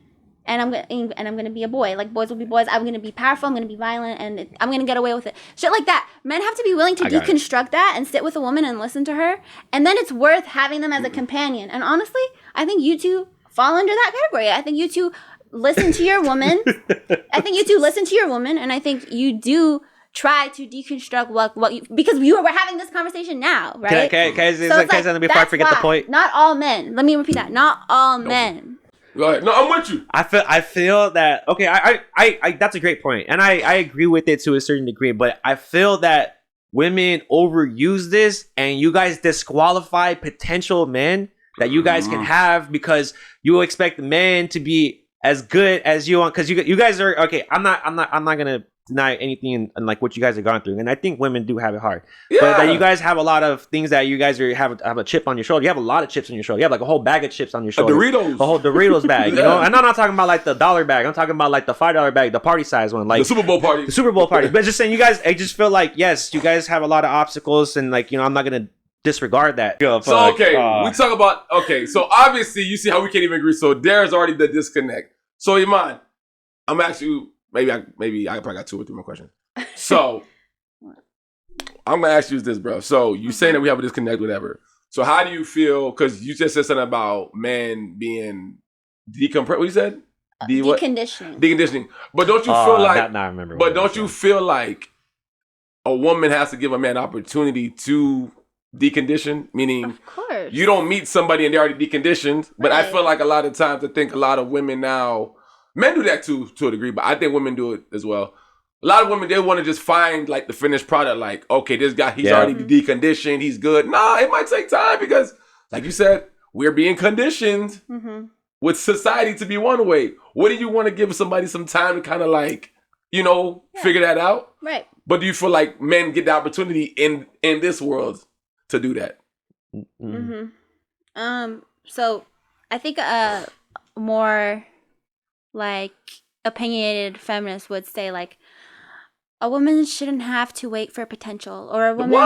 and I'm gonna be a boy. Like, boys will be boys. I'm gonna be powerful. I'm gonna be violent, and I'm gonna get away with it. Shit like that. Men have to be willing to deconstruct that and sit with a woman and listen to her, and then it's worth having them as a companion. And honestly, I think you two fall under that category. I think you two listen to your woman. And I think you do try to deconstruct what you, because we're having this conversation now, right? Can I say before I forget the point? Not all men. Let me repeat that. Not all men. Go ahead. No, I'm with you. I feel that, okay, I that's a great point, and I agree with it to a certain degree, but I feel that women overuse this, and you guys disqualify potential men that you guys can have because you expect men to be as good as you want, because you guys are, okay, I'm not gonna deny anything in like what you guys have gone through, and I think women do have it hard, but that you guys have a lot of things that you guys have a chip on your shoulder. You have a lot of chips on your shoulder. You have like a whole bag of chips on your shoulder. A whole Doritos bag, you know. And I'm not talking about like the $1 bag. I'm talking about like the $5 bag, the party size one, like the Super Bowl party. But just saying, you guys, I just feel like, yes, you guys have a lot of obstacles, and like, you know, I'm not gonna disregard that. So okay, we talk about, okay, so obviously you see how we can't even agree. So there's already the disconnect. So Imane, I'm actually. Maybe I probably got 2 or 3 more questions. So I'm gonna ask you this, bro. So you saying that we have a disconnect, whatever. So how do you feel? Because you just said something about men being decompressed. What you said? Deconditioning. Deconditioning. But don't you feel like? I remember. But don't you feel like a woman has to give a man opportunity to decondition? Meaning, of course, you don't meet somebody and they're already deconditioned. But I feel like a lot of times, I think a lot of women now. Men do that too, to a degree, but I think women do it as well. A lot of women, they want to just find like the finished product, like, okay, this guy, he's already deconditioned, he's good. Nah, it might take time because, like you said, we're being conditioned with society to be one way. What do you want to give somebody some time to kind of like, you know, figure that out? Right. But do you feel like men get the opportunity in this world to do that? So I think more like opinionated feminists would say like a woman shouldn't have to wait for potential, or a woman,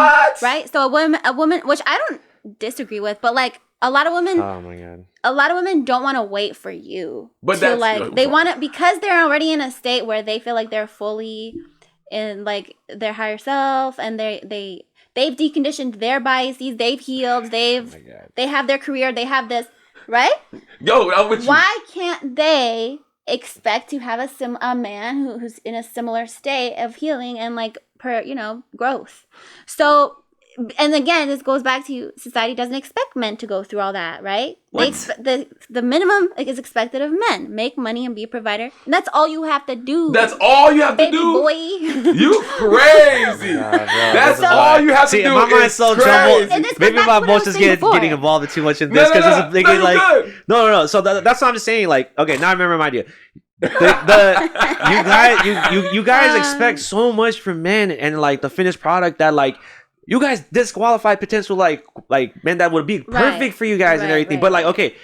right? So a woman, which I don't disagree with, but like a lot of women, oh my god, a lot of women don't want to wait for you, but to like they want it because they're already in a state where they feel like they're fully in like their higher self, and they've deconditioned their biases, they've healed, they have their career, they have this, right? Yo, I'm with you. Why can't they expect to have a man who's in a similar state of healing and like growth? So, and again, this goes back to society doesn't expect men to go through all that, right? The minimum is expected of men: make money and be a provider. And that's all you have to do. That's all you have to do, boy. You crazy? That's all you have to do. My mind's so troubled. Maybe my emotions getting involved too much in this because it's thinking like no. So that's what I'm just saying. Like, okay, now I remember my idea. You guys expect so much from men and like the finished product that like. You guys disqualify potential like men that would be perfect for you guys and everything. But like, okay,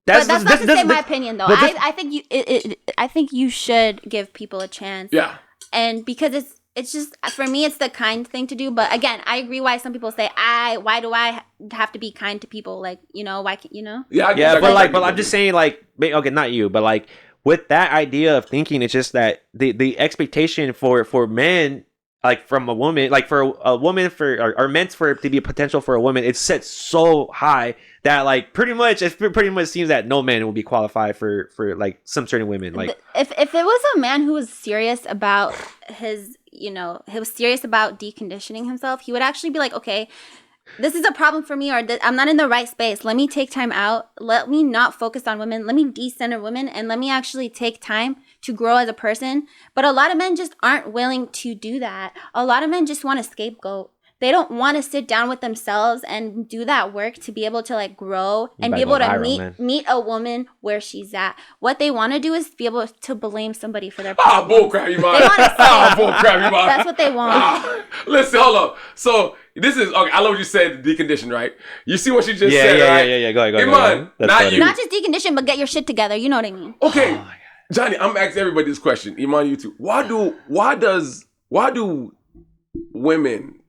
that's not to say my opinion though. I think you should give people a chance. Yeah. And because it's just, for me, it's the kind thing to do. But again, I agree why some people say why do I have to be kind to people? Like, why can't Yeah, but I'm just saying like, okay, not you, but like with that idea of thinking, it's just that the expectation for men. Like from a woman, like for a woman, or meant for it to be a potential for a woman, it's set so high that like pretty much seems that no man will be qualified for like some certain women. Like if it was a man who was serious about he was serious about deconditioning himself, he would actually be like, okay, this is a problem for me, or I'm not in the right space. Let me take time out. Let me not focus on women. Let me decenter women, and let me actually take time to grow as a person. But a lot of men just aren't willing to do that. A lot of men just want a scapegoat. They don't want to sit down with themselves and do that work to be able to like grow and be able to meet a woman where she's at. What they want to do is be able to blame somebody for their problems. Bullcrap, you mind. Bullcrap, you mind. That's what they want. Listen, hold up. So this is, okay, I love what you said, decondition, right? You see what she just said, right? Yeah. Go ahead. Imane, not you. Not just decondition, but get your shit together. You know what I mean? Okay. Johnny, I'm asking everybody this question. Imane, you too. Why do women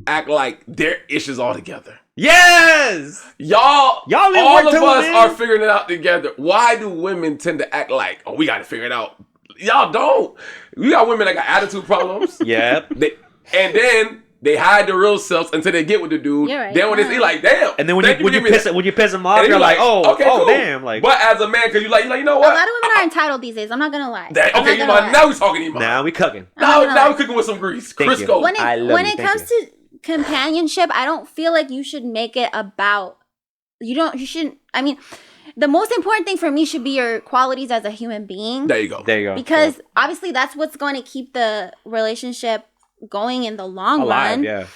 act like their issues all together? Yes! Y'all all of us are figuring it out together. Why do women tend to act like, oh, we got to figure it out? Y'all don't. We got women that got attitude problems. Yep. And then they hide their real selves until they get with the dude. You're right. Then when they see like, damn. And then when you piss them off, you're like, okay, cool. Damn. Like, but as a man, because you like, you know what? A lot of women are entitled these days. I'm not gonna lie. Okay, now we talking Imane. Now we cooking. Now we cooking with some grease. Crisco. When it comes to companionship, I don't feel like you should make it about. You shouldn't. I mean, the most important thing for me should be your qualities as a human being. There you go. Because obviously that's what's going to keep the relationship going in the long run. Yeah.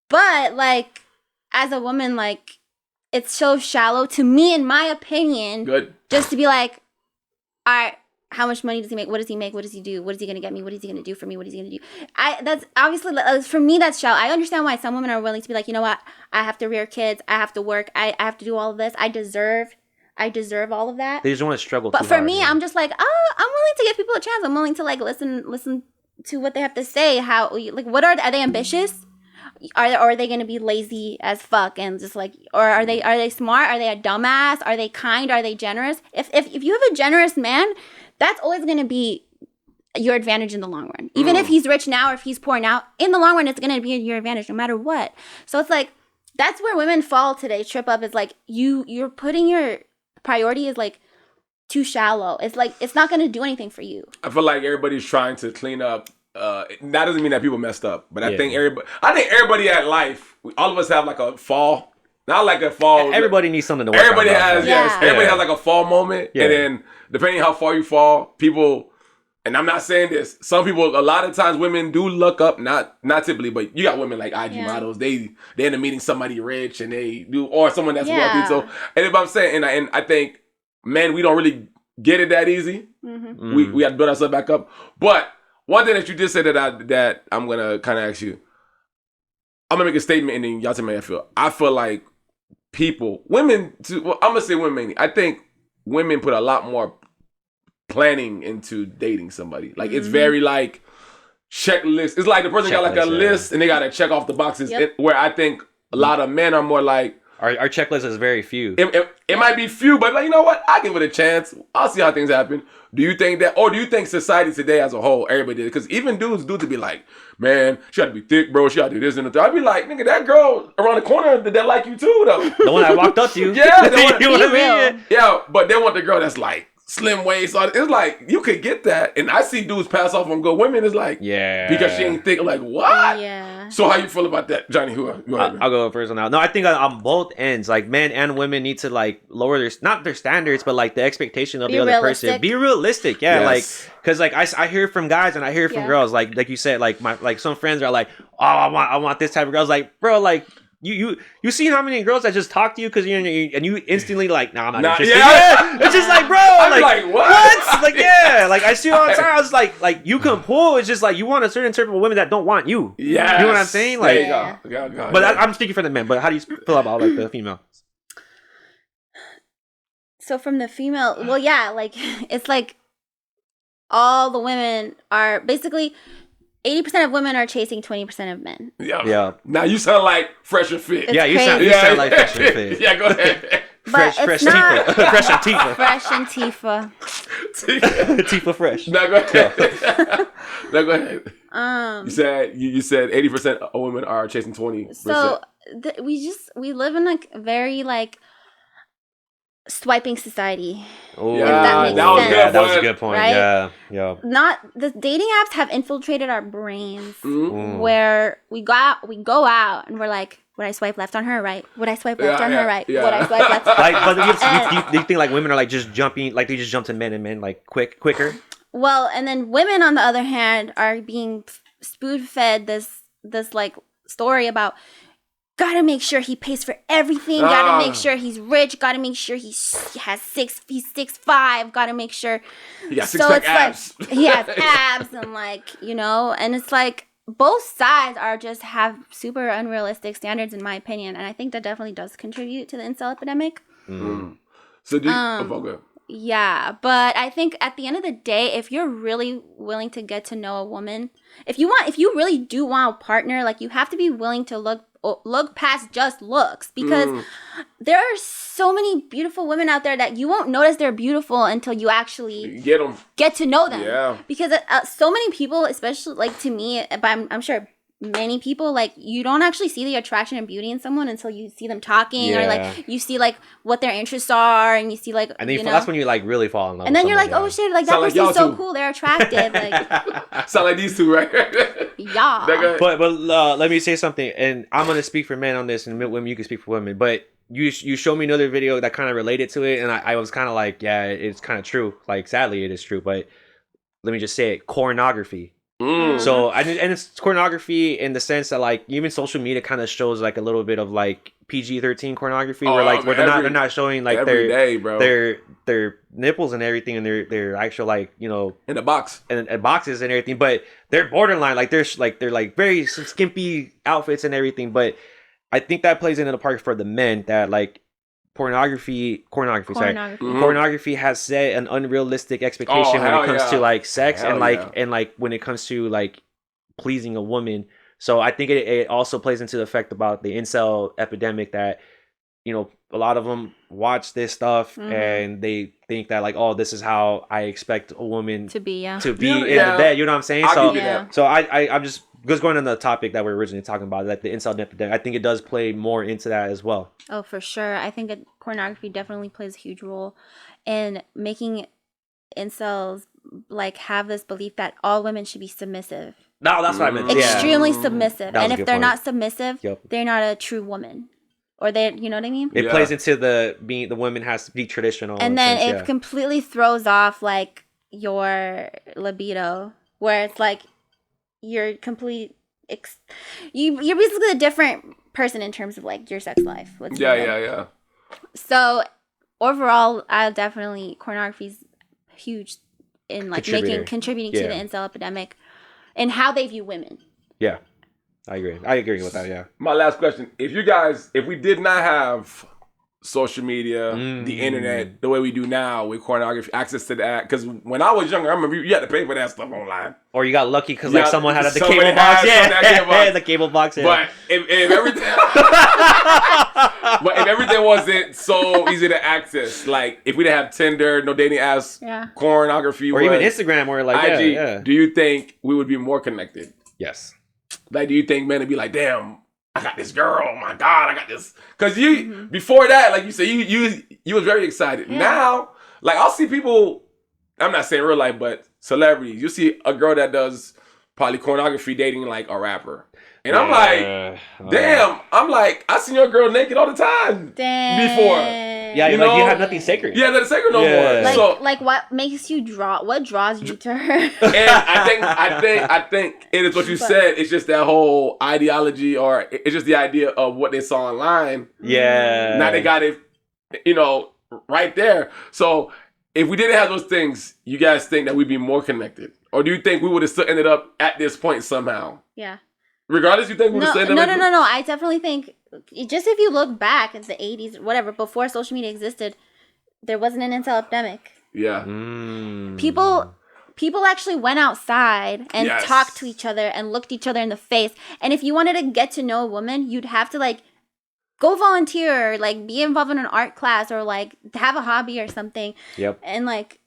But like, as a woman, like, it's so shallow to me, in my opinion. Good. Just to be like, all right, how much money does he make? What does he make? What does he do? What is he gonna get me? What is he gonna do for me? What is he gonna do? That's obviously, for me, that's shallow. I understand why some women are willing to be like, you know what? I have to rear kids. I have to work. I have to do all of this. I deserve all of that. They just want to struggle. But for me, I'm just like, oh, I'm willing to give people a chance. I'm willing to like listen to what they have to say. How, like, what are they ambitious? Are they going to be lazy as fuck and just like, or are they smart? Are they a dumbass? Are they kind? Are they generous? If you have a generous man, that's always going to be your advantage in the long run. Even if he's rich now or if he's poor now, in the long run, it's going to be your advantage no matter what. So it's like, that's where women fall today, trip up, is like, you're putting your priority is like too shallow. It's like, it's not going to do anything for you. I feel like everybody's trying to clean up. That doesn't mean that people messed up, but I think everybody at life, all of us have like a fall. Not like a fall. Everybody needs something to work Everybody on. Everybody has like a fall moment, and then depending how far you fall, people. And I'm not saying this. Some people, a lot of times, women do look up. Not typically, but you got women like IG models. They end up meeting somebody rich, and they do, or someone that's wealthy. So, and if I'm saying, and I think, men, we don't really get it that easy. Mm-hmm. We have to build ourselves back up, but. One thing that you did say that I'm gonna kind of ask you. I'm gonna make a statement and then y'all tell me how I feel. I feel like I'm gonna say women mainly. I think women put a lot more planning into dating somebody. Like it's very like checklist. It's like the person got like a list and they gotta check off the boxes. Where I think a lot of men are more like. Our checklist is very few. It might be few, but like, you know what? I'll give it a chance. I'll see how things happen. Do you think that, or do you think society today as a whole, everybody did it? Because even dudes to be like, man, she got to be thick, bro. She got to do this and that. I'd be like, nigga, that girl around the corner, that like you too, though. The one that walked up to you. Yeah. You know what I mean? Yeah, but they want the girl that's like, slim waist. So it's like, you could get that. And I see dudes pass off on good women. It's like, because she ain't thick. I'm like, what? Yeah. So how you feel about that, Johnny? I'll go first on that. No, I think on both ends, like men and women need to like lower not their standards, but like the expectation of the other person. Be realistic. Yeah. Yes. Like, cause like I hear from guys and I hear from girls, like you said, like some friends are like, oh, I want this type of girls. Like, bro, like, You see how many girls that just talk to you because you instantly like, nah, I'm not interested. Yeah. It's just like, bro, like what? Like, yeah, like I see all the time. I was like you can pull. It's just like you want a certain type of women that don't want you. Yeah, you know what I'm saying? Like, go. But I'm speaking for the men. But how do you feel about like the female? So from the female, well, yeah, like it's like all the women are basically. 80% of women are chasing 20% of men. Yeah. Now you sound like Fresh and Fit. You sound like Fresh and Fit. Yeah, go ahead. Fresh Tifa. Fresh and Tifa. Fresh and Tifa. Tifa Fresh. Now go ahead. Go ahead. You said 80% of women are chasing 20%. So we live in a very like swiping society. Oh, that was a good point. Right? Yeah. Not the dating apps have infiltrated our brains where we go out and we're like, would I swipe left on her or right? Would I swipe left on her right? Would I swipe left? Like, but do you think like women are like just jumping, like they just jump to men and men like quicker? Well, and then women on the other hand are being spoon fed this like story about. Gotta make sure he pays for everything. Gotta make sure he's rich. Gotta make sure he's 6'5". Gotta make sure. He got six-pack abs. Like, he has abs and like, and it's like both sides are just have super unrealistic standards in my opinion. And I think that definitely does contribute to the incel epidemic. So do you, Yeah, but I think at the end of the day, if you're really willing to get to know a woman, if you really do want a partner, like you have to be willing to look past just looks, because there are so many beautiful women out there that you won't notice they're beautiful until you actually get to know them. Yeah. Because so many people, especially like to me, but I'm sure many people, like you don't actually see the attraction and beauty in someone until you see them talking, or like you see like what their interests are, and you see like, and then that's when you like really fall in love. And then you're like, oh shit, like that person's so cool, they're attractive. Like sound like these two, right? Yeah. But let me say something, and I'm gonna speak for men on this, and women, you can speak for women. But you showed me another video that kind of related to it, and I was kind of like, yeah, it's kind of true. Like sadly, it is true. But let me just say it: pornography. So and it's pornography in the sense that like even social media kind of shows like a little bit of like PG-13 pornography, where they're not showing like their nipples and everything, and their actual like, you know, in a box and boxes and everything, but they're borderline like they're like very skimpy outfits and everything. But I think that plays into the part for the men that like pornography has set an unrealistic expectation when it comes to like sex and like when it comes to like pleasing a woman. So I think it also plays into the effect about the incel epidemic, that, you know, a lot of them watch this stuff and they think that like, oh, this is how I expect a woman to be in the bed. You know what I'm saying? So I'm just going on the topic that we were originally talking about, like the incel epidemic. I think it does play more into that as well. Oh, for sure. I think pornography definitely plays a huge role in making incels like have this belief that all women should be submissive. No, that's what I meant. Extremely submissive. And if they're not submissive, Yep. they're not a true woman. Or they, you know what I mean? It plays into the woman has to be traditional. And then it completely throws off like your libido, where it's like you're you're basically a different person in terms of like your sex life. Yeah. So overall, pornography's huge in like contributing to the incel epidemic and how they view women. Yeah, I agree with that. Yeah. My last question: if we did not have social media, the internet, the way we do now with pornography, access to that, because when I was younger, I remember you had to pay for that stuff online. Or you got lucky because like someone had the cable box. Yeah, the cable box. Yeah. But if everything wasn't so easy to access, like if we didn't have Tinder, no dating apps, pornography, or even Instagram, or like IG, do you think we would be more connected? Yes. Like, do you think men would be like, damn, I got this girl, oh my God, I got this. Because before that, like you said, you was very excited. Yeah. Now, like I'll see people, I'm not saying real life, but celebrities. You see a girl that does probably pornography dating like a rapper. And I'm like, damn, I seen your girl naked all the time before. Yeah, you have nothing sacred. Yeah, nothing sacred no more. Like what makes you what draws you to her? And I think it is what you said. It's just that whole ideology, or it's just the idea of what they saw online. Yeah. Now they got it, right there. So if we didn't have those things, you guys think that we'd be more connected? Or do you think we would have still ended up at this point somehow? Yeah. Regardless, you think we would have still ended up? No. I definitely think, just if you look back at the 80s, whatever, before social media existed, there wasn't an incel epidemic. Yeah. People actually went outside and talked to each other and looked each other in the face. And if you wanted to get to know a woman, you'd have to like go volunteer, or like be involved in an art class, or like have a hobby or something. Yep. And like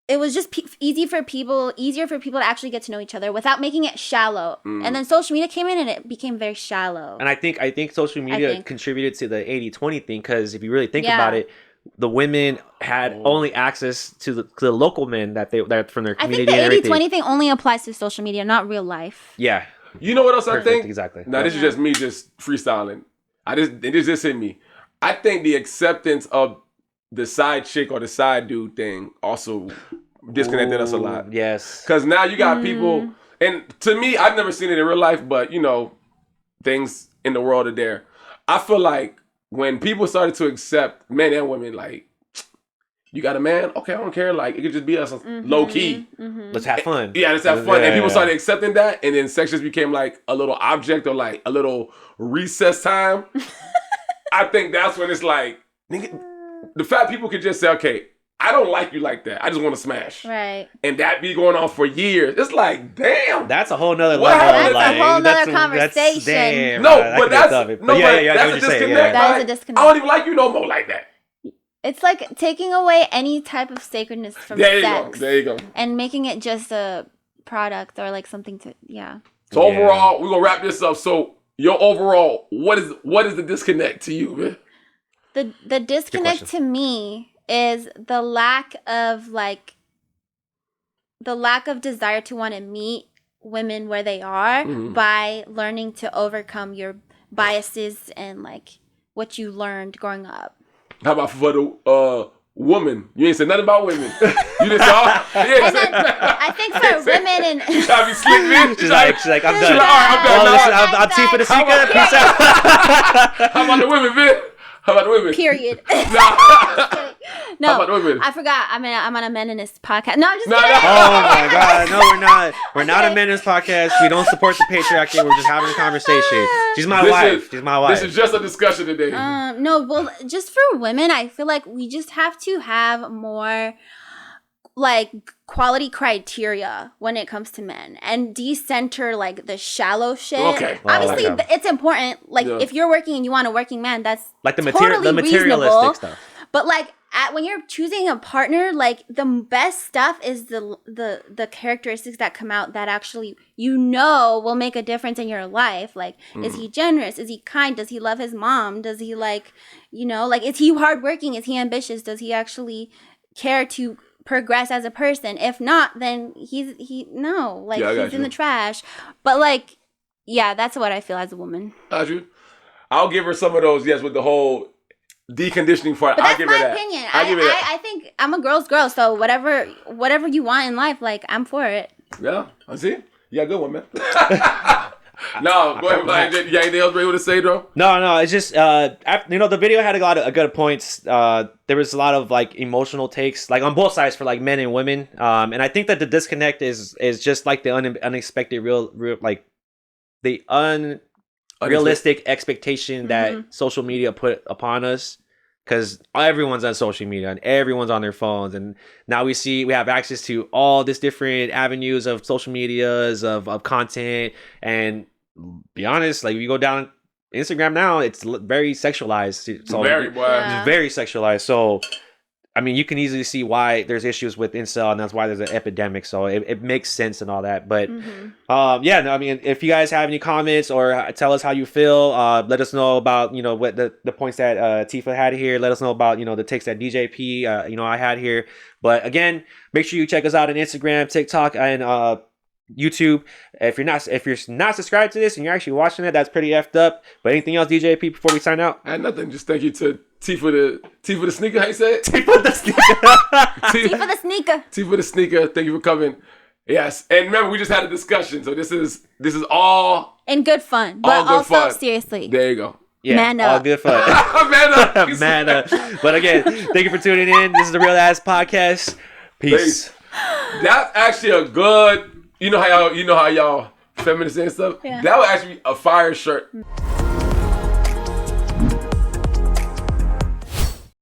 it was just easier for people to actually get to know each other without making it shallow. And then social media came in and it became very shallow. And I think social media contributed to the 80-20 thing, because if you really think about it, the women had only access to the local men that from their community. I think the 80-20 thing only applies to social media, not real life. Yeah. You know what else I think? Exactly. Now this is just me just freestyling. It just hit me. I think the acceptance of the side chick or the side dude thing also disconnected us a lot. Yes. Because now you got people, and to me, I've never seen it in real life, but things in the world are there. I feel like when people started to accept men and women, like, you got a man? Okay, I don't care. Like, it could just be us low key. Let's have fun. Yeah, let's have fun. And people started accepting that, and then sex just became like a little object or like a little recess time. I think that's when it's like, nigga, the fact people could just say, okay, I don't like you like that. I just want to smash. Right. And that be going on for years. It's like, damn. That's a whole nother What level. happened? That's a whole nother conversation. Damn, No, that but could be that's tough. no, But yeah, I that's get a what you're saying. disconnect. That is a Like, disconnect. I don't even like you no more like that. It's like taking away any type of sacredness from There you sex. go. There you go. And making it just a product or like something to, So overall, we're gonna wrap this up. So your overall, what is the disconnect to you, man? The disconnect to me is the lack of desire to want to meet women where they are by learning to overcome your biases and like what you learned growing up. How about for the woman? You ain't said nothing about women. You just saw. I think for women and She try to be slick, man. She's like, I'm done. All right, I'm done. Well, Now, listen, I'll tea for the secret. Peace out. how about the women, man? How about the women? period. No. How about the women? I forgot. I mean, I'm on a meninist podcast. No, I'm just No, kidding. no. Oh my God, no, we're not. We're not a men's podcast. We don't support the patriarchy. We're just having a conversation. She's my wife. She's my wife. This is just a discussion today. No, well, just for women, I feel like we just have to have more like quality criteria when it comes to men and decenter like the shallow shit. Okay. Obviously, I like it's important. Like Yeah. if you're working and you want a working man, that's like the totally materialistic reasonable. stuff. But like when you're choosing a partner, like the best stuff is the characteristics that come out that actually will make a difference in your life. Like, is he generous? Is he kind? Does he love his mom? Does he like is he hardworking? Is he ambitious? Does he actually care to progress as a person? If not, then he's in the trash. But like, yeah, that's what I feel as a woman. Got you. I'll give her some of those. Yes, with the whole deconditioning part. But I'll that's give her my that. opinion. I'll give her that. I think I'm a girl's girl, so whatever you want in life, like I'm for it. Yeah, I see. You got a good one, man. No, go ahead. Man. You got anything else you want to say, bro? No. It's just the video had a lot of good points. There was a lot of like emotional takes, like on both sides for like men and women. And I think that the disconnect is just like the unexpected, real like the unrealistic expectation that social media put upon us. Because everyone's on social media and everyone's on their phones, and now we have access to all these different avenues of social medias of content. And be honest, like if you go down Instagram now, it's very sexualized. So very sexualized. So I mean, you can easily see why there's issues with Incel, and that's why there's an epidemic. So it makes sense and all that. But I mean, if you guys have any comments or tell us how you feel, let us know about what the points that Tifa had here. Let us know about the takes that DJP I had here. But again, make sure you check us out on Instagram, TikTok, and YouTube. If you're not subscribed to this and you're actually watching it, that's pretty effed up. But anything else, DJP, before we sign out? I had nothing. Just thank you to T for the sneaker. How you say it? T for the sneaker. T for the sneaker. T for the sneaker. Thank you for coming. Yes, and remember we just had a discussion, so this is all in good fun, but good also fun. Seriously. There you go. Yeah, man up. All good fun. Man up. Man up. But again, thank you for tuning in. This is the Real Ass Podcast. Peace. That's actually a good. You know how y'all feminists and stuff. Yeah. That would actually be a fire shirt.